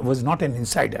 was not an insider।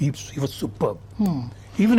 He was superb. Even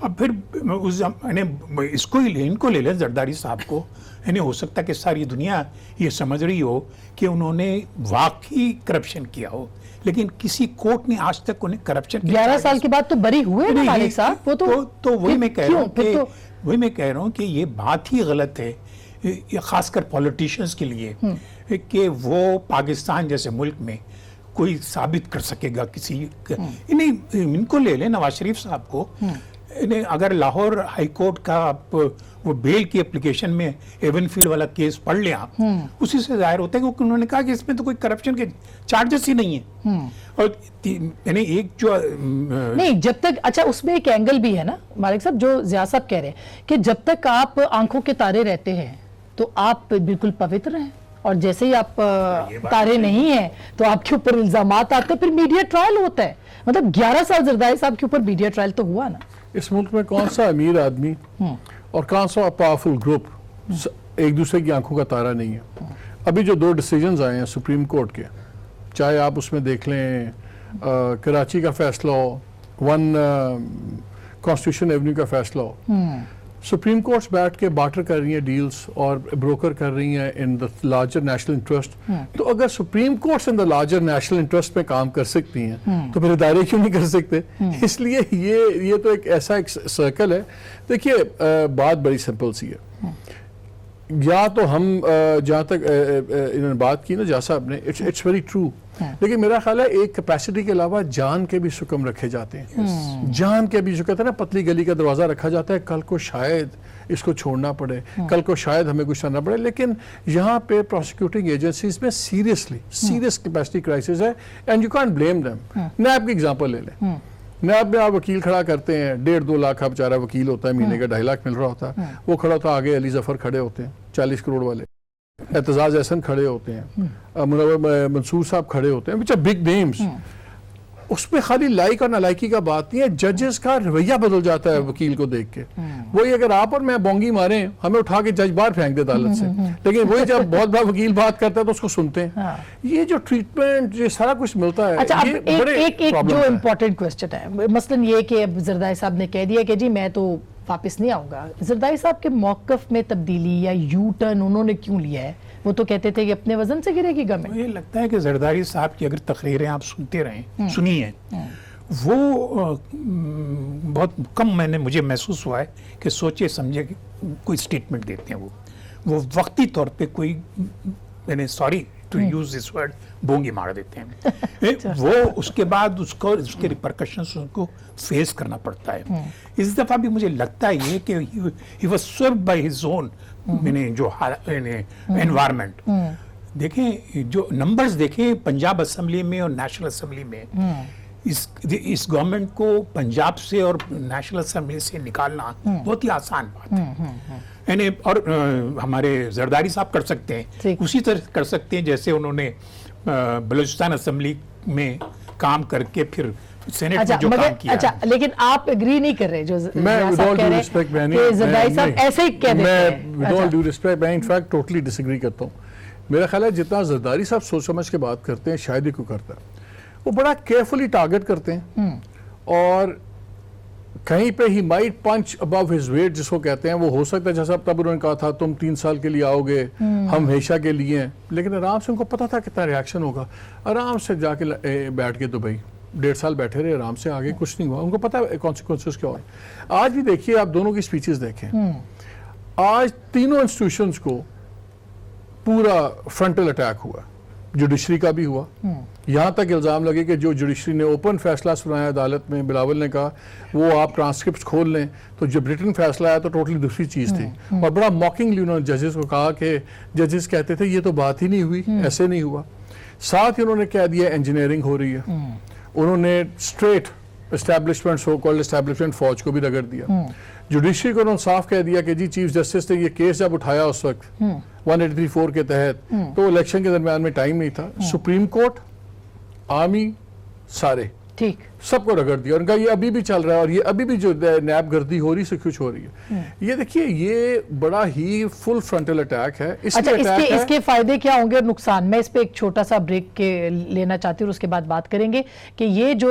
اب پھر اس کو ان کو لے لیں زرداری صاحب کو, یعنی ہو سکتا ہے کہ ساری دنیا یہ سمجھ رہی ہو کہ انہوں نے واقعی کرپشن کیا ہو, لیکن کسی کورٹ نے آج تک انہیں کرپشن 11 سال کے بعد تو بری ہوئے نا مالک صاحب, وہ تو وہی میں کہہ رہا ہوں کہ یہ بات ہی غلط ہے, خاص کر پولیٹیشینز کے لیے, کہ وہ پاکستان جیسے ملک میں کوئی ثابت کر سکے گا کسی, ان کو لے لیں نواز شریف صاحب کو, اگر لاہور ہائی کورٹ کا آپ وہ بیل کی اپلیکیشن میں ایون فیلڈ والا کیس پڑھ لیں آپ, اسی سے ظاہر ہوتا ہے کہ انہوں نے کہا کہ اس میں تو کوئی کرپشن کے چارجز ہی نہیں ہیں. اور یعنی ایک جو نہیں, جب تک, اچھا اس میں ایک اینگل بھی ہے نا مالک صاحب, جو ضیاء صاحب کہہ رہے ہیں کہ جب تک آپ آنکھوں کے تارے رہتے ہیں تو آپ بالکل پوتر ہیں, اور جیسے ہی آپ تارے نہیں ہیں تو آپ کے اوپر الزامات آتے ہیں, پھر میڈیا ٹرائل ہوتا ہے. مطلب 11 سال زرداری صاحب کے اوپر میڈیا ٹرائل تو ہوا نا. اس ملک میں کون سا امیر آدمی اور کون سا پاورفل گروپ ایک دوسرے کی آنکھوں کا تارا نہیں ہے. ابھی جو 2 ڈیسیجنز آئے ہیں سپریم کورٹ کے, چاہے آپ اس میں دیکھ لیں کراچی کا فیصلہ ہو, 1 کانسٹیٹیوشن ایونیو کا فیصلہ ہو, سپریم کورٹس بیٹھ کے بارٹر کر رہی ہیں ڈیلز اور بروکر کر رہی ہیں ان دا لارجر نیشنل انٹرسٹ. تو اگر supreme courts in the larger national interest میں کام کر سکتی ہیں تو پھر ادارے کیوں نہیں کر سکتے؟ اس لیے یہ تو ایک ایسا ایک سرکل ہے. دیکھیے بات بڑی سمپل سی ہے, یا تو ہم جہاں تک انہوں نے بات کی نا جا صاحب نے, اٹس ویری ٹرو, لیکن میرا خیال ہے ایک کیپیسٹی کے علاوہ جان کے بھی سکم رکھے جاتے ہیں. جان کے بھی جو کہتے ہیں نا پتلی گلی کا دروازہ رکھا جاتا ہے, کل کو شاید اس کو چھوڑنا پڑے, کل کو شاید ہمیں کچھ کرنا پڑے. لیکن یہاں پہ پروسیکیوٹنگ ایجنسیز میں سیریس کیپیسٹی کرائسس ہے, and you can't blame them. NAB کی ایگزامپل لے لیں, نیب میں آپ وکیل کھڑا کرتے ہیں, 1.5-2 لاکھ کا بیچارہ وکیل ہوتا ہے, مہینے کا 2.5 لاکھ مل رہا ہوتا ہے. وہ کھڑا ہوتا ہے, آگے علی ظفر کھڑے ہوتے ہیں 40 کروڑ والے, اعتزاز احسن کھڑے ہوتے ہیں, منور منصور صاحب کھڑے ہوتے ہیں, which are big names. اس میں خالی لائک اور نالائکی کا بات نہیں ہے, ججز کا رویہ بدل جاتا ہے وکیل کو دیکھ کے. وہی اگر آپ اور میں بونگی ماریں, ہمیں اٹھا کے جج باہر پھینک دے عدالت سے, لیکن وہی جب بہت بڑا وکیل بات کرتا ہے تو اس کو سنتے ہیں. یہ جو ٹریٹمنٹ, یہ سارا کچھ ملتا ہے. اچھا, اب ایک جو امپورٹنٹ کوسچن ہے, مثلاً یہ کہ اب زرداری صاحب نے کہہ دیا کہ جی میں تو واپس نہیں آؤں گا. زرداری صاحب کے موقف میں تبدیلی یا یو ٹرن انہوں نے کیوں لیا ہے؟ وہ تو کہتے تھے کہ اپنے وزن سے گرے گی گم. مجھے لگتا ہے کہ زرداری صاحب کی اگر تقریریں آپ سنتے رہیں, سنی ہیں, وہ بہت کم مجھے محسوس ہوا ہے کہ سوچے سمجھے کوئی سٹیٹمنٹ دیتے ہیں. وہ وقتی طور پہ کوئی, یعنی sorry to use this word, بونگی مار دیتے ہیں. وہ اس کے بعد اس کے ریپرکشنز کو فیس کرنا پڑتا ہے. اس دفعہ بھی مجھے لگتا ہے یہ کہ he was served by his own جو انوائرمنٹ. دیکھیں جو نمبرز دیکھیں پنجاب اسمبلی میں اور نیشنل اسمبلی میں, اس گورنمنٹ کو پنجاب سے اور نیشنل اسمبلی سے نکالنا بہت ہی آسان بات ہے. یعنی اور ہمارے زرداری صاحب کر سکتے ہیں, اسی طرح کر سکتے ہیں جیسے انہوں نے بلوچستان اسمبلی میں کام کر کے پھر سینٹ میں جو کام کیا. اچھا, لیکن آپ اگری نہیں کر رہے جو میں زرداری صاحب ایسے ہی کہہ دیتے ہیں. میں انفیکٹ ٹوٹلی ڈس ایگری کرتا ہوں. میرا خیال ہے جتنا زرداری صاحب سوچ سمجھ کے بات کرتے ہیں شاید ہی کوئی کرتا ہے. وہ بڑا کیئرفلی ٹارگٹ کرتے ہیں, اور کہیں پہ ہی might punch above his weight جس کو کہتے ہیں. وہ ہو سکتا ہے جیسا تب انہوں نے کہا تھا تم 3 سال کے لیے آؤ گے, ہم ہمیشہ کے لیے ہیں, لیکن آرام سے ان کو پتا تھا کتنا ریاکشن ہوگا. آرام سے جا کے بیٹھ کے دبئی 1.5 سال بیٹھے رہے آرام سے, آگے کچھ نہیں ہوا. ان کو پتا ہے کانسیکوینسز کیا ہوئے. آج بھی دیکھیے آپ دونوں کی سپیچز دیکھیں, آج تینوں انسٹیٹیوشنز کو پورا فرنٹل اٹیک ہوا. جوڈیشری کا بھی ہوا, یہاں تک الزام لگے کہ جو جوڈیشری نے اوپن فیصلہ سنایا عدالت میں, بلاول نے کہا وہ آپ ٹرانسکرپٹس کھول لیں, تو جب ریٹن فیصلہ آیا تو ٹوٹلی دوسری چیز تھی. اور بڑا موکنگلی انہوں نے ججز کو کہا کہ ججز کہتے تھے یہ تو بات ہی نہیں ہوئی, ایسے نہیں ہوا. ساتھ ہی انہوں نے کہہ دیا انجینئرنگ ہو رہی ہے. انہوں نے straight establishment, so called establishment فوج کو بھی رگڑ دیا. جوڈیشری کو انہوں نے صاف کہہ دیا کہ جی چیف جسٹس نے یہ کیس جب اٹھایا اس وقت 183(4) کے تحت, تو الیکشن کے درمیان میں ٹائم نہیں تھا. سپریم کورٹ, آرمی, سارے ٹھیک سب کو رگڑ دیا. ان کا یہ ابھی بھی چل رہا ہے, اور یہ ابھی بھی جو نیب گردی ہو رہی سے کچھ ہو رہی ہے. یہ دیکھیے یہ بڑا ہی فل فرنٹل اٹیک ہے. اچھا اس کے فائدے کیا ہوں گے اور نقصان؟ میں اس پہ ایک چھوٹا سا بریک لینا چاہتی ہوں, اس کے بعد بات کریں گے کہ یہ جو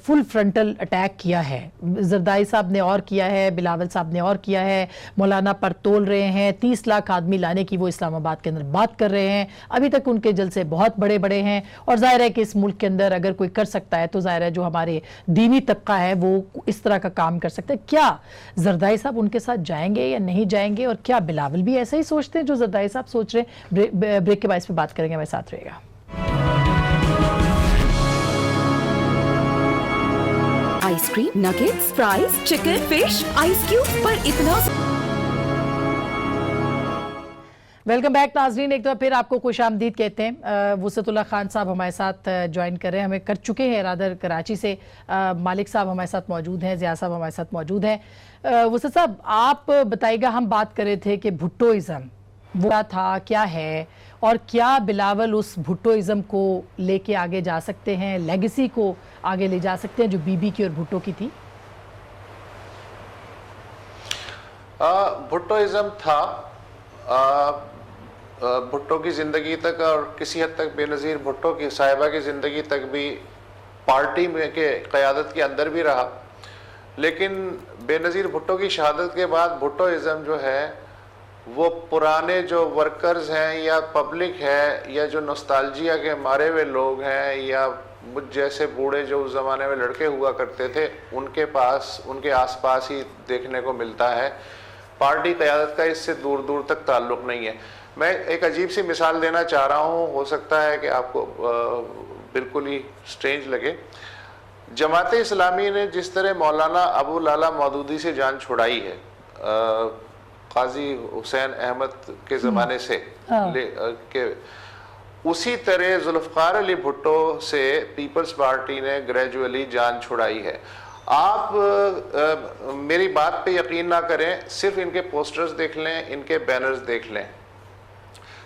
فل فرنٹل اٹیک کیا ہے, زردائی صاحب نے اور کیا ہے, بلاول صاحب نے اور کیا ہے, مولانا پر تول رہے ہیں, 30 لاکھ آدمی لانے کی وہ اسلام آباد کے اندر بات کر رہے ہیں. ابھی تک ان کے جلسے بہت بڑے بڑے ہیں, اور ظاہر ہے کہ اس ملک کے اندر اگر کوئی کر سکتا ہے تو ظاہر ہے جو ہمارے دینی طبقہ ہے وہ اس طرح کا کام کر سکتا ہے. کیا زردائی صاحب ان کے ساتھ جائیں گے یا نہیں جائیں گے, اور کیا بلاول بھی ایسا ہی سوچتے ہیں جو زردائی صاحب سوچ رہے ہیں؟ بریک کے بعد اس پہ بات کریں گے, ہمارے ساتھ رہے گا. Ice cream, nuggets, fries, chicken, fish, ice cube پر اتنا. ویلکم بیک ناظرین, ایک دفعہ پھر آپ کو خوش آمدید کہتے ہیں. وسعت اللہ خان صاحب ہمارے ساتھ جوائن کر رہے ہیں, ہمیں کر چکے ہیں رادر کراچی سے. مالک صاحب ہمارے ساتھ موجود ہیں, ضیاء صاحب ہمارے ساتھ موجود ہیں. وسعت صاحب آپ بتائیے گا, ہم بات کر رہے تھے کہ بھٹوازم وہ تھا, کیا ہے, اور کیا بلاول اس بھٹوازم کو لے کے آگے جا سکتے ہیں, لیگیسی کو آگے لے جا سکتے ہیں جو بی بی کی اور بھٹو کی تھی؟ بھٹوازم تھا, بھٹو کی زندگی تک اور کسی حد تک بے نظیر بھٹو کی صاحبہ کی زندگی تک بھی پارٹی میں کے قیادت کے اندر بھی رہا. لیکن بے نظیر بھٹو کی شہادت کے بعد بھٹوازم جو ہے وہ پرانے جو ورکرز ہیں یا پبلک ہے یا جو نوسٹالجیا کے مارے ہوئے لوگ ہیں یا مجھ جیسے بوڑھے جو اس زمانے میں لڑکے ہوا کرتے تھے, ان کے پاس ان کے آس پاس ہی دیکھنے کو ملتا ہے. پارٹی قیادت کا اس سے دور دور تک تعلق نہیں ہے. میں ایک عجیب سی مثال دینا چاہ رہا ہوں, ہو سکتا ہے کہ آپ کو بالکل ہی سٹرینج لگے. جماعت اسلامی نے جس طرح مولانا ابو لالا مودودی سے جان چھڑائی ہے قاضی حسین احمد کے زمانے سے, کہ اسی طرح ذوالفقار علی بھٹو سے پیپلز پارٹی نے گریجولی جان چھڑائی ہے. آپ میری بات پہ یقین نہ کریں, صرف ان کے پوسٹرز دیکھ لیں, ان کے بینرز دیکھ لیں.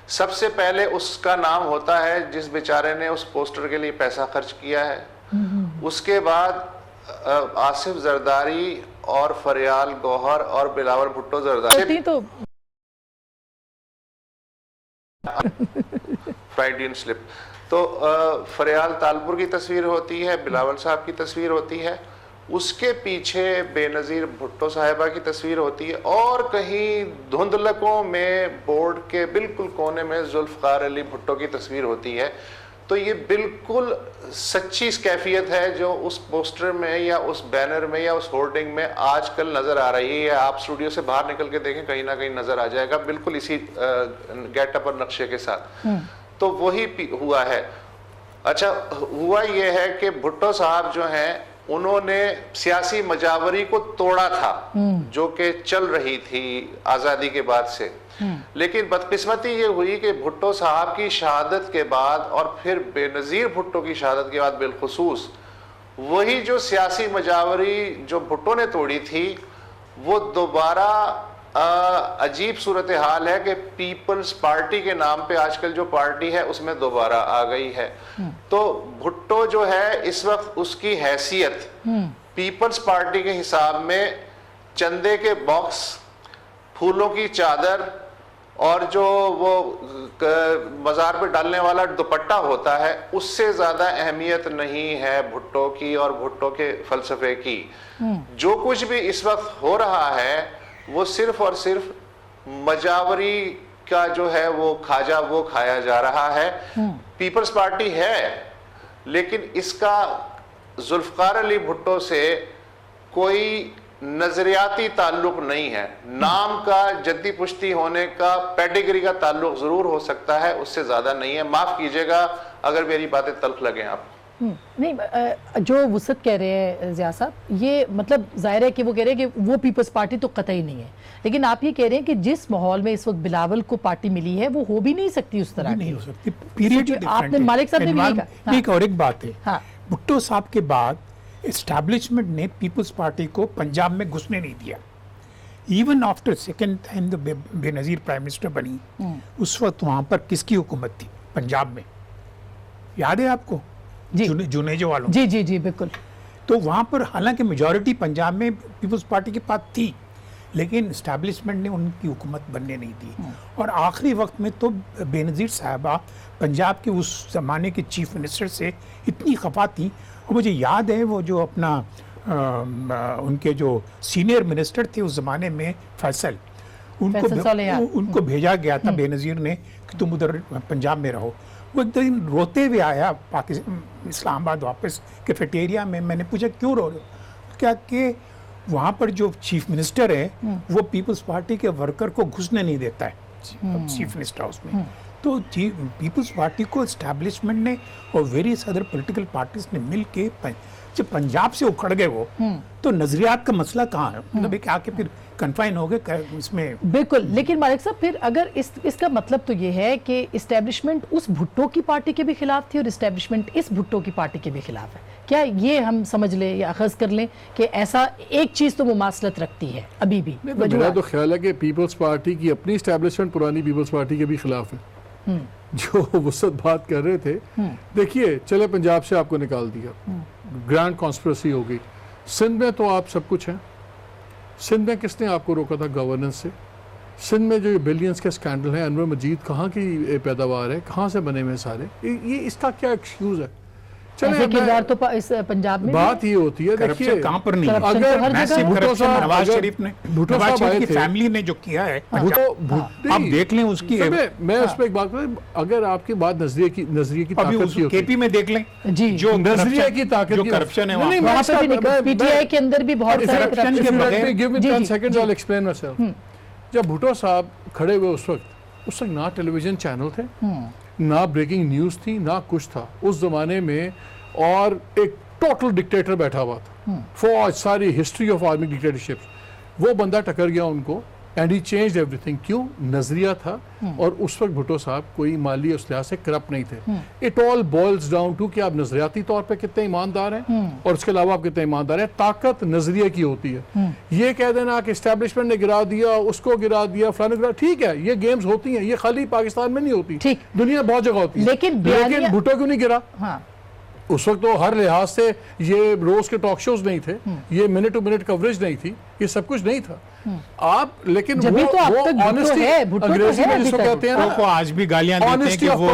سب سے پہلے اس کا نام ہوتا ہے جس بیچارے نے اس پوسٹر کے لیے پیسہ خرچ کیا ہے. اس کے بعد آصف زرداری اور فریال گوہر اور بلاول بھٹو زرداری تو فرائیڈین سلپ. تو فریال تالپور کی تصویر ہوتی ہے, بلاول صاحب کی تصویر ہوتی ہے, اس کے پیچھے بے نظیر بھٹو صاحبہ کی تصویر ہوتی ہے, اور کہیں دھندلکوں میں بورڈ کے بالکل کونے میں ذوالفقار علی بھٹو کی تصویر ہوتی ہے. تو یہ بالکل سچی کیفیت ہے جو اس پوسٹر میں یا اس بینر میں یا اس ہورڈنگ میں آج کل نظر آ رہی ہے. آپ اسٹوڈیو سے باہر نکل کے دیکھیں, کہیں نہ کہیں نظر آ جائے گا, بالکل اسی گیٹ اپ اور نقشے کے ساتھ. تو وہی ہوا ہے. اچھا, ہوا یہ ہے کہ بھٹو صاحب جو ہیں انہوں نے سیاسی مجاوری کو توڑا تھا جو کہ چل رہی تھی آزادی کے بعد سے. لیکن بدقسمتی یہ ہوئی کہ بھٹو صاحب کی شہادت کے بعد اور پھر بے نظیر بھٹو کی شہادت کے بعد بالخصوص وہی جو سیاسی مجاوری جو بھٹو نے توڑی تھی وہ دوبارہ عجیب صورتحال ہے کہ پیپلز پارٹی کے نام پہ آج کل جو پارٹی ہے اس میں دوبارہ آ گئی ہے. تو بھٹو جو ہے اس وقت اس کی حیثیت پیپلز پارٹی کے حساب میں چندے کے باکس, پھولوں کی چادر اور جو وہ مزار پہ ڈالنے والا دوپٹہ ہوتا ہے اس سے زیادہ اہمیت نہیں ہے بھٹو کی اور بھٹو کے فلسفے کی. جو کچھ بھی اس وقت ہو رہا ہے وہ صرف اور صرف مجاوری کا جو ہے وہ کھاجا وہ کھایا جا رہا ہے. پیپلز پارٹی ہے لیکن اس کا ذوالفقار علی بھٹو سے کوئی نظریاتی تعلق نہیں ہے. نام کا جدی پشتی ہونے کا پیڈیگری کا تعلق ضرور ہو سکتا ہے, اس سے زیادہ نہیں ہے. معاف کیجئے گا اگر میری باتیں تلخ لگیں آپ. نہیں, جو وسعت کہہ رہے ہیں ضیاء صاحب, یہ مطلب ظاہر ہے کہ وہ کہہ رہے ہیں کہ وہ پیپلز پارٹی تو قطعی نہیں ہے, لیکن آپ یہ کہہ رہے ہیں کہ جس ماحول میں اس وقت بلاول کو پارٹی ملی ہے وہ ہو بھی نہیں سکتی اس طرح کی. نہیں ہو سکتی. پیریڈ آپ نے مالک صاحب نے بھی یہی کہا. ایک اور ایک بات ہے, بھٹو صاحب کے بعد اسٹیبلشمنٹ نے پیپلز پارٹی کو پنجاب میں گھسنے نہیں دیا. ایون آفٹر سیکنڈ ٹائم بے نظیر پرائم منسٹر بنی, اس وقت وہاں پر کس کی حکومت تھی پنجاب میں, یاد ہے آپ کو؟ جی, جنیجو والوں. جی جی جی بالکل. تو وہاں پر حالانکہ میجورٹی پنجاب میں پیپلز پارٹی کے پاس تھی لیکن اسٹیبلشمنٹ نے ان کی حکومت بننے نہیں دی, اور آخری وقت میں تو بے نظیر صاحبہ پنجاب کے اس زمانے کے چیف منسٹر سے اتنی خفا تھی, اور مجھے یاد ہے وہ جو اپنا ان کے جو سینئر منسٹر تھے اس زمانے میں فیصل, ان کو بھیجا گیا تھا بے نظیر نے کہ تم ادھر پنجاب میں رہو. وہ ایک دن روتے ہوئے آیا اسلام آباد واپس کیفیٹیریا میں, میں نے پوچھا کیوں رو رہے ہو؟ کیا کہ وہاں پر جو چیف منسٹر ہے وہ پیپلز پارٹی کے ورکر کو گھسنے نہیں دیتا ہے چیف منسٹر ہاؤس میں. تو پیپلز پارٹی کو اسٹیبلشمنٹ نے اور ویریس ادر پولیٹیکل پارٹیز نے مل کے جب پنجاب سے اکھڑ گئے وہ, تو نظریات کا مسئلہ کہاں ہے؟ مطلب کہ آ کے پھر کنفائن ہو گئے اس میں. بالکل, لیکن مالک صاحب پھر اگر اس کا مطلب تو یہ ہے کہ اسٹیبلشمنٹ اس بھٹو کی پارٹی کے بھی خلاف تھی اور اسٹیبلشمنٹ اس بھٹو کی پارٹی کے بھی خلاف ہے, کیا یہ ہم سمجھ لیں یا اخذ کر لیں کہ ایسا ایک چیز تو مماثلت رکھتی ہے ابھی بھی؟ میرا تو خیال ہے کہ پیپلز پارٹی کی اپنی اسٹیبلشمنٹ پرانی پیپلز پارٹی کے بھی خلاف ہے. جو وسعت بات کر رہے تھے, دیکھیے چلے پنجاب سے آپ کو نکال دیا, گرانڈ کانسپریسی ہو گئی, سندھ میں تو آپ سب کچھ ہیں. سندھ میں کس نے آپ کو روکا تھا گورننس سے؟ سندھ میں جو بلینز کے سکینڈل ہیں, انور مجید کہاں کی پیداوار ہے, کہاں سے بنے ہوئے سارے, یہ اس کا کیا ایکسکیوز ہے؟ ایسے کردار تو اس پنجاب میں بات یہ ہوتی ہے, دیکھیے کہاں پر نہیں, اگر بھٹو صاحب نواز شریف نے نواز شریف کی فیملی نے جو کیا ہے آپ دیکھ لیں اس کی. میں اس پہ ایک بات کروں, اگر آپ کی بات نظریے کی طاقت کی کے پی میں دیکھ لیں جو نظریے کی طاقت, جو کرپشن ہے وہاں پہ بھی پی ٹی آئی کے اندر بھی بہت سارے کرپشن کے بغیر. Give me 10 seconds, I'll explain myself. جب بھٹو صاحب کھڑے ہوئے اس وقت نہ ٹیلی ویژن چینل تھے, نہ بریکنگ نیوز تھی, نہ کچھ تھا اس زمانے میں, اور ایک ٹوٹل ڈکٹیٹر بیٹھا ہوا تھا, فوج ساری ہسٹری آف آرمی ڈکٹیٹرشپ, وہ بندہ ٹکر گیا ان کو, and he changed every thing. کیوں؟ نظریہ تھا. اور اس وقت بھٹو صاحب کوئی مالی اس لحاظ سے کرپٹ نہیں تھے. It all boils down to کہ آپ نظریاتی طور پہ کتنے ایماندار ہیں اور اس کے علاوہ آپ کتنے ایماندار ہیں. طاقت نظریے کی ہوتی ہے. یہ کہہ دینا کہ اسٹیبلشمنٹ نے گرا دیا, اس کو گرا دیا, فلاں گرا, ٹھیک ہے یہ گیمز ہوتی ہیں, یہ خالی پاکستان میں نہیں ہوتی, دنیا بہت جگہ ہوتی ہے, لیکن بھٹو کیوں نہیں گرا؟ اس وقت تو ہر لحاظ سے یہ روز کے ٹاک شوز نہیں تھے, یہ منٹ ٹو منٹ کوریج نہیں تھی, یہ سب کچھ نہیں تھا. آپ لیکن وہ آنےسٹی, انگریزی میں جس کو کہتے ہیں نا, آج بھی گالیاں دیتے ہیں کہ وہ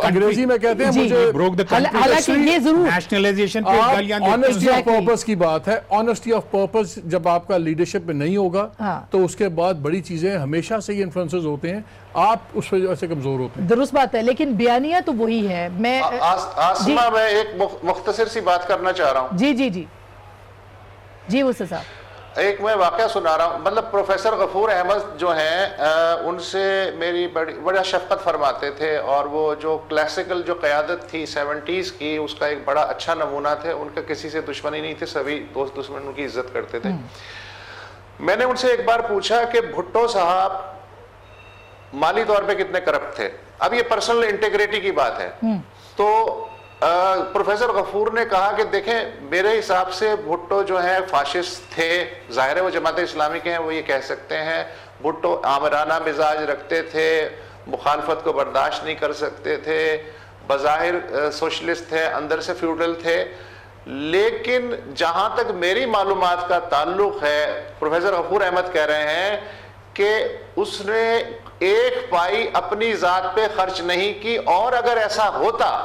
انگریزی میں کہتے ہیں مجھے حالانکہ یہ ضرور نیشنلائزیشن پہ گالیاں دیتے ہیں. آنےسٹی آف پرپس کی بات ہے. آنےسٹی آف پرپس جب آپ کا لیڈرشپ میں نہیں ہوگا تو اس کے بعد بڑی چیزیں ہمیشہ سے یہ انفلوئنسز ہوتے ہیں, آپ اس وجہ سے کمزور ہوتے ہیں. درست بات ہے, لیکن بیانیہ تو وہی ہے. میں آسما میں ایک مختصر سی بات کرنا چاہ رہا ہوں. جی جی جی جی وسع صاحب, ایک میں واقعہ سنا رہا ہوں. مطلب پروفیسر غفور احمد جو ہیں, ان سے میری بڑا شفقت فرماتے تھے, اور وہ جو کلاسیکل جو قیادت تھی 70s کی, اس کا ایک بڑا اچھا نمونہ تھے. ان کا کسی سے دشمنی نہیں تھی, سبھی دوست دشمن ان کی عزت کرتے تھے. میں نے ان سے ایک بار پوچھا کہ بھٹو صاحب مالی طور پہ کتنے کرپٹ تھے. اب یہ پرسنل انٹیگریٹی کی بات ہے. تو پروفیسر غفور نے کہا کہ دیکھیں میرے حساب سے بھٹو جو ہے فاشسٹ تھے, ظاہر ہے وہ جماعت اسلامی کے ہیں, وہ یہ کہہ سکتے ہیں. بھٹو آمرانہ مزاج رکھتے تھے, مخالفت کو برداشت نہیں کر سکتے تھے, بظاہر سوشلسٹ تھے, اندر سے فیوڈل تھے. لیکن جہاں تک میری معلومات کا تعلق ہے, پروفیسر غفور احمد کہہ رہے ہیں کہ اس نے ایک پائی اپنی ذات پہ خرچ نہیں کی, اور اگر ایسا ہوتا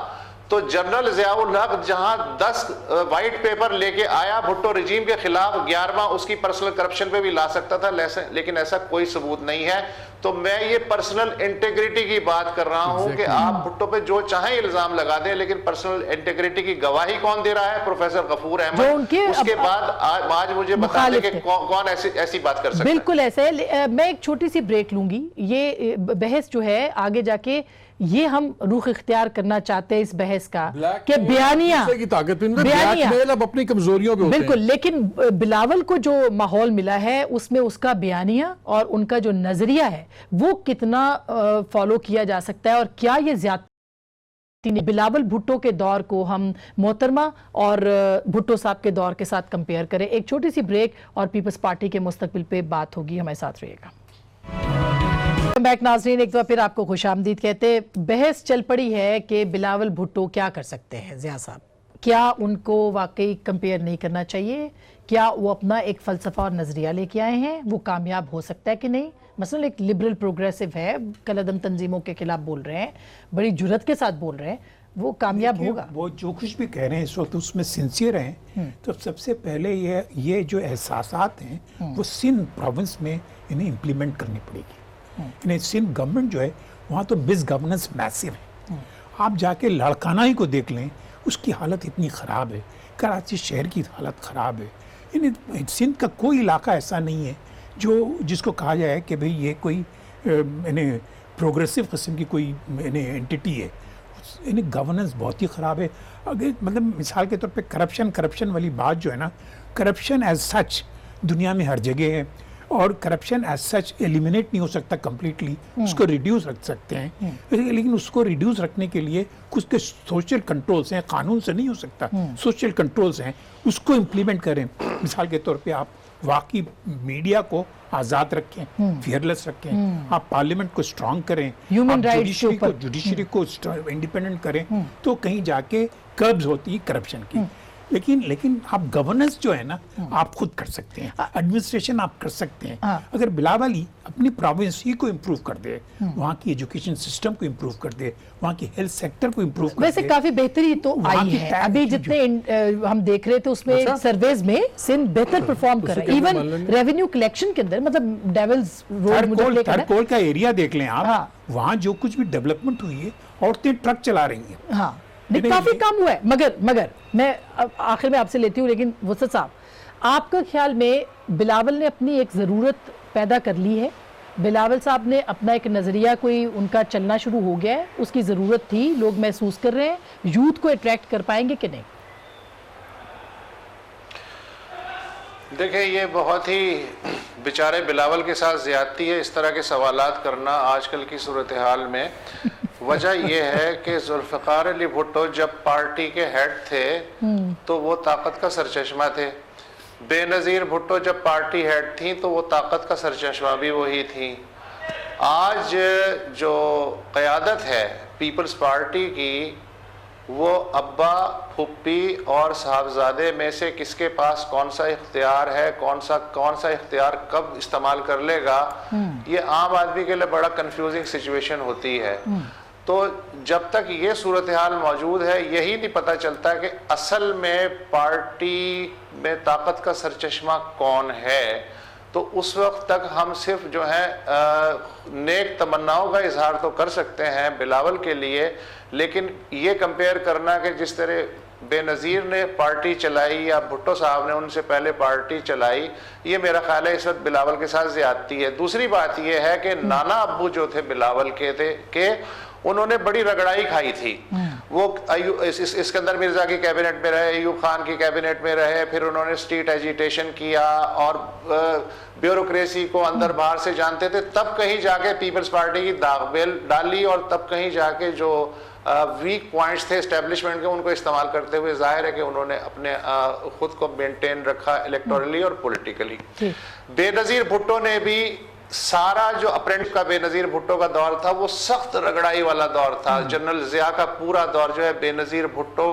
تو جنرل ضیاء الحق جہاں 10 وائٹ پیپر لے کے آیا بھٹو رجیم کے خلاف, 11واں اس کی پرسنل کرپشن پہ بھی لا سکتا تھا, لیکن ایسا کوئی ثبوت نہیں ہے. تو میں یہ پرسنل انٹیگریٹی کی بات کر رہا ہوں کہ آپ بھٹو پہ جو چاہیں الزام لگا دیں, لیکن پرسنل انٹیگریٹی کی گواہی کون دے رہا ہے؟ پروفیسر غفور احمد. اس کے بعد آج مجھے بتا دیں کہ کون ایسی بات کر سکتا ہے. بالکل ایسا ہے. میں ایک چھوٹی سی بریک لوں گی. یہ بحث جو ہے آگے جا کے یہ ہم رخ اختیار کرنا چاہتے ہیں اس بحث کا کہ بیانیہ اب اپنی کمزوریوں پہ ہوتے ہیں. بالکل, لیکن بلاول کو جو ماحول ملا ہے اس میں اس کا بیانیہ اور ان کا جو نظریہ ہے وہ کتنا فالو کیا جا سکتا ہے, اور کیا یہ زیادہ بلاول بھٹو کے دور کو ہم محترمہ اور بھٹو صاحب کے دور کے ساتھ کمپیئر کریں. ایک چھوٹی سی بریک اور پیپلز پارٹی کے مستقبل پہ بات ہوگی, ہمارے ساتھ رہیے گا. بیک ناظرین, ایک دفعہ پھر آپ کو خوش آمدید کہتے. بحث چل پڑی ہے کہ بلاول بھٹو کیا کر سکتے ہیں. ضیاء صاحب کیا ان کو واقعی کمپیئر نہیں کرنا چاہیے؟ کیا وہ اپنا ایک فلسفہ اور نظریہ لے کے آئے ہیں؟ وہ کامیاب ہو سکتا ہے کہ نہیں؟ مثلا ایک لبرل پروگریسو ہے، کل عدم تنظیموں کے خلاف بول رہے ہیں، بڑی جرت کے ساتھ بول رہے ہیں، وہ کامیاب ہوگا؟ وہ جو کچھ بھی کہہ رہے ہیں اس وقت اس میں سنسیئر ہیں، تو سب سے پہلے یہ جو احساسات ہیں وہ سندھ پروونس میں انہیں امپلیمنٹ کرنی پڑے گی. انہیں سندھ گورنمنٹ جو ہے وہاں تو بس گورننس میسو ہے. آپ جا کے لاڑکانہ ہی کو دیکھ لیں، اس کی حالت اتنی خراب ہے، کراچی شہر کی حالت خراب ہے. یعنی سندھ کا کوئی علاقہ ایسا نہیں ہے جس کو کہا جائے کہ بھئی یہ کوئی پروگریسو قسم کی کوئی انٹیٹی ہے. یعنی گورننس بہت ہی خراب ہے. اگر مطلب مثال کے طور پہ کرپشن والی بات جو ہے نا، کرپشن ایز سچ دنیا میں ہر جگہ ہے، اور کرپشن ایز سچ ایلیمینیٹ نہیں ہو سکتا کمپلیٹلی، اس کو ریڈیوس رکھ سکتے ہیں، لیکن اس کو ریڈیوس رکھنے کے لیے کچھ کے سوشل کنٹرولز ہیں، قانون سے نہیں ہو سکتا، سوشل کنٹرولز ہیں، اس کو امپلیمنٹ کریں. مثال کے طور پہ آپ واقعی میڈیا کو آزاد رکھیں، فیئرلیس رکھیں، آپ پارلیمنٹ کو اسٹرانگ کریں، Human آپ rights کے اوپر. جوڈیشری کو انڈیپینڈنٹ کریں، تو کہیں جا کے قبض ہوتی ہے کرپشن کی. لیکن آپ گورننس جو ہے نا آپ خود کر سکتے ہیں، ایڈمنسٹریشن آپ کر سکتے ہیں. اگر بلاول ہی اپنی پروونس ہی کو امپروو کر دے، وہاں کی ایجوکیشن سسٹم کو امپروو کر دے، وہاں کی ہیلتھ سیکٹر کو امپروو کر دے. ویسے کافی بہتری تو آئی ہے، ابھی جتنے ہم دیکھ رہے تھے اس میں سرویز میں سندھ بہتر پرفارم کر رہا ہے. ایون ریونیو کلیکشن کے اندر، مطلب ڈیولز روڈ تھرڈ کول کا ایریا دیکھ لیں آپ، وہاں جو کچھ بھی ڈیولپمنٹ ہوئی ہے، عورتیں ٹرک چلا رہی ہیں. ہاں کافی کم ہوا ہے. مگر میں آخر میں آپ سے لیتی ہوں، لیکن وسط صاحب آپ کا خیال میں بلاول نے اپنی ایک ضرورت پیدا کر لی ہے؟ بلاول صاحب نے اپنا ایک نظریہ کوئی ان کا چلنا شروع ہو گیا ہے، اس کی ضرورت تھی، لوگ محسوس کر رہے ہیں، یوتھ کو اٹریکٹ کر پائیں گے کہ نہیں؟ دیکھیں یہ بہت ہی بیچارے بلاول کے ساتھ زیادتی ہے اس طرح کے سوالات کرنا آج کل کی صورتحال میں. وجہ یہ ہے کہ ذوالفقار علی بھٹو جب پارٹی کے ہیڈ تھے تو وہ طاقت کا سرچشمہ تھے. بے نظیر بھٹو جب پارٹی ہیڈ تھیں تو وہ طاقت کا سرچشمہ بھی وہی تھیں. آج جو قیادت ہے پیپلز پارٹی کی، وہ ابا، پھپھی اور صاحبزادے میں سے کس کے پاس کون سا اختیار ہے، کون سا اختیار کب استعمال کر لے گا، یہ عام آدمی کے لیے بڑا کنفیوزنگ سچویشن ہوتی ہے. تو جب تک یہ صورتحال موجود ہے، یہی نہیں پتہ چلتا کہ اصل میں پارٹی میں طاقت کا سرچشمہ کون ہے. تو اس وقت تک ہم صرف جو ہے نیک تمناؤں کا اظہار تو کر سکتے ہیں بلاول کے لیے، لیکن یہ کمپیئر کرنا کہ جس طرح بے نظیر نے پارٹی چلائی یا بھٹو صاحب نے ان سے پہلے پارٹی چلائی، یہ میرا خیال ہے اس وقت بلاول کے ساتھ زیادتی ہے. دوسری بات یہ ہے کہ نانا ابو جو تھے بلاول کے تھے کہ انہوں نے بڑی رگڑائی کھائی تھی. وہ اسکندر مرزا کی کیبنٹ میں رہے، ایوب خان کی کیبنٹ میں رہے، پھر انہوں نے اسٹریٹ ایجیٹیشن کیا اور بیوروکریسی کو اندر باہر سے جانتے تھے. تب کہیں جا کے پیپلز پارٹی کی داغ بیل ڈالی، اور تب کہیں جا کے جو ویک پوائنٹس تھے اسٹیبلشمنٹ کے ان کو استعمال کرتے ہوئے ظاہر ہے کہ انہوں نے اپنے خود کو مینٹین رکھا الیکٹورلی اور پولیٹیکلی. بے نظیر بھٹو نے بھی سارا جو اپرینٹ کا بے نظیر بھٹو کا دور تھا وہ سخت رگڑائی والا دور تھا. جنرل ضیاء کا پورا دور جو ہے بے نظیر بھٹو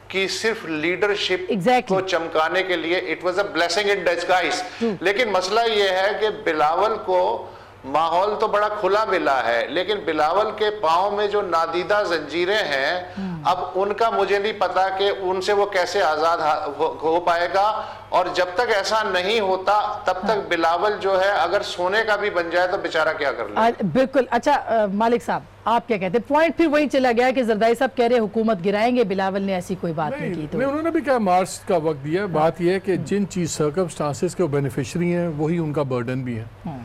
کی صرف لیڈرشپ کو چمکانے کے لیے it was a blessing in disguise. لیکن مسئلہ یہ ہے کہ بلاول کو ماحول تو بڑا کھلا ملا ہے، لیکن بلاول کے پاؤں میں جو نادیدہ زنجیریں ہیں، اب ان کا مجھے نہیں پتا کہ ان سے وہ کیسے آزاد ہو پائے گا. اور جب تک ایسا نہیں ہوتا تب تک بلاول جو ہے اگر سونے کا بھی بن جائے تو بیچارہ کیا کر لے. بالکل. اچھا مالک صاحب آپ کیا کہتے ہیں؟ پوائنٹ پھر وہی چلا گیا کہ زردائی صاحب کہہ رہے حکومت گرائیں گے، بلاول نے ایسی کوئی بات نہیں کی. تو انہوں نے بھی کیا مارچ کا وقت دیا. بات یہ ہے کہ جن چیز سرکمسٹانسز کے بینیفیشری ہیں وہی ان کا برڈن بھی ہے.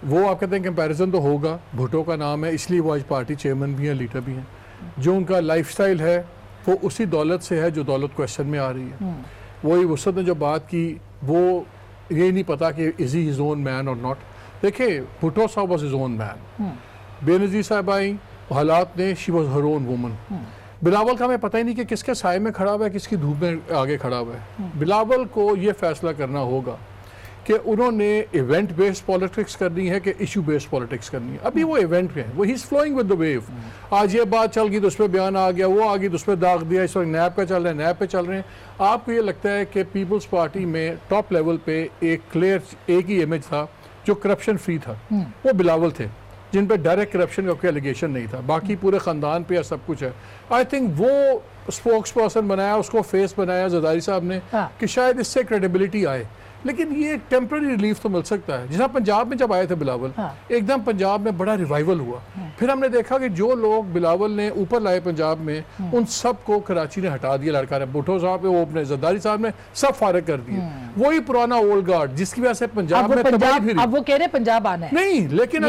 وہ آپ کہتے ہیں کمپیریزن تو ہوگا، بھٹو کا نام ہے اس لیے وہ آج پارٹی چیئرمین بھی ہیں، لیڈر بھی ہیں. جو ان کا لائف سٹائل ہے وہ اسی دولت سے ہے جو دولت کویسچن میں آ رہی ہے. وہی وسط نے جو بات کی، وہ یہ نہیں پتا کہ از ہی ہز اون مین اور ناٹ. دیکھیں بھٹو صاحب واز ہز اون مین، بے نظیر صاحب آئیں حالات نے she was her own woman. Bilawal کا ہمیں پتہ ہی نہیں کہ کس کے سائے میں کھڑا ہوا ہے، کس کی دھوپ میں آگے کھڑا ہوا ہے. بلاول کو یہ فیصلہ کرنا ہوگا کہ انہوں نے ایونٹ بیسڈ پالیٹکس کرنی ہے کہ ایشو بیسڈ پالیٹکس کرنی ہے. ابھی وہ ایونٹ پہ ہے, وہ ہی is flowing with the wave. آج یہ بات چل گئی تو اس پہ بیان آ گیا, وہ آ گئی تو اس پہ داغ دیا, اس وقت نیب کا چل رہا ہے, نیب پہ چل رہے ہیں. آپ کو یہ لگتا ہے کہ پیپلز پارٹی میں ٹاپ لیول پہ ایک کلیئر ایک ہی امیج تھا جو کرپشن فری تھا, وہ بلاول تھے, جن پہ ڈائریکٹ کرپشن کا کوئی ایلیگیشن نہیں تھا. باقی پورے خاندان پہ سب کچھ ہے. آئی تھنک وہ اسپوکس پرسن بنایا, اس کو فیس بنایا زرداری صاحب نے کہ شاید اس سے کریڈیبلٹی آئے. لیکن یہ ٹیمپرری ریلیف تو مل سکتا ہے. جیسا پنجاب میں جب آئے تھے بلاول, ایک دم پنجاب میں بڑا ریوائول ہوا. پھر ہم نے دیکھا کہ جو لوگ بلاول نے اوپر لائے پنجاب میں, ان سب کو کراچی نے ہٹا دیا. لڑکا نے بھٹو صاحب وہ اپنے زرداری صاحب نے سب فارغ کر دیے. وہی پرانا اولڈ گارڈ جس کی وجہ سے پنجاب میں تباہی پھیری. اب وہ کہہ رہے پنجاب آنا ہے نہیں, لیکن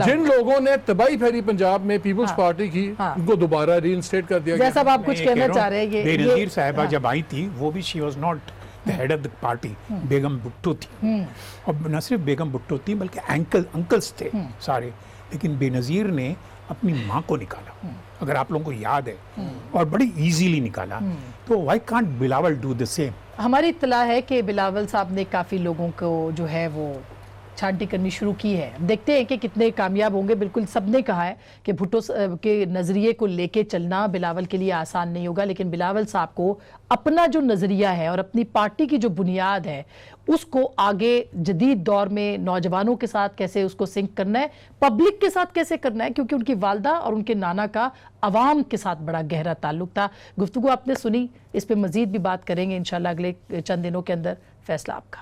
جن لوگوں نے تباہی پھیری پنجاب میں پیپلز پارٹی کی, ان کو دوبارہ ری انسٹیٹ کر دیا گیا. جیسا آپ کچھ کہنا چاہ رہے ہیں, بے نظیر صاحبہ جب آئی تھی وہ بھی she was not head of the party, Begum Bhutto تھی. اور نہ صرف بیگم بھٹو تھی بلکہ انکلز تھے سارے. لیکن بے نظیر نے اپنی ماں کو نکالا, اگر آپ لوگوں کو یاد ہے, اور بڑی ایزیلی نکالا. تو why can't Bilawal do the same. ہماری اطلاع ہے کہ بلاول صاحب نے کافی لوگوں کو جو ہے وہ چھانٹی کرنی شروع کی ہے. دیکھتے ہیں کہ کتنے کامیاب ہوں گے. بالکل سب نے کہا ہے کہ بھٹو کے نظریے کو لے کے چلنا بلاول کے لیے آسان نہیں ہوگا, لیکن بلاول صاحب کو اپنا جو نظریہ ہے اور اپنی پارٹی کی جو بنیاد ہے اس کو آگے جدید دور میں نوجوانوں کے ساتھ کیسے اس کو سنک کرنا ہے, پبلک کے ساتھ کیسے کرنا ہے, کیونکہ ان کی والدہ اور ان کے نانا کا عوام کے ساتھ بڑا گہرا تعلق تھا. گفتگو آپ نے سنی, اس پہ مزید بھی بات کریں گے انشاءاللہ اگلے چند دنوں کے اندر. فیصلہ آپ کا.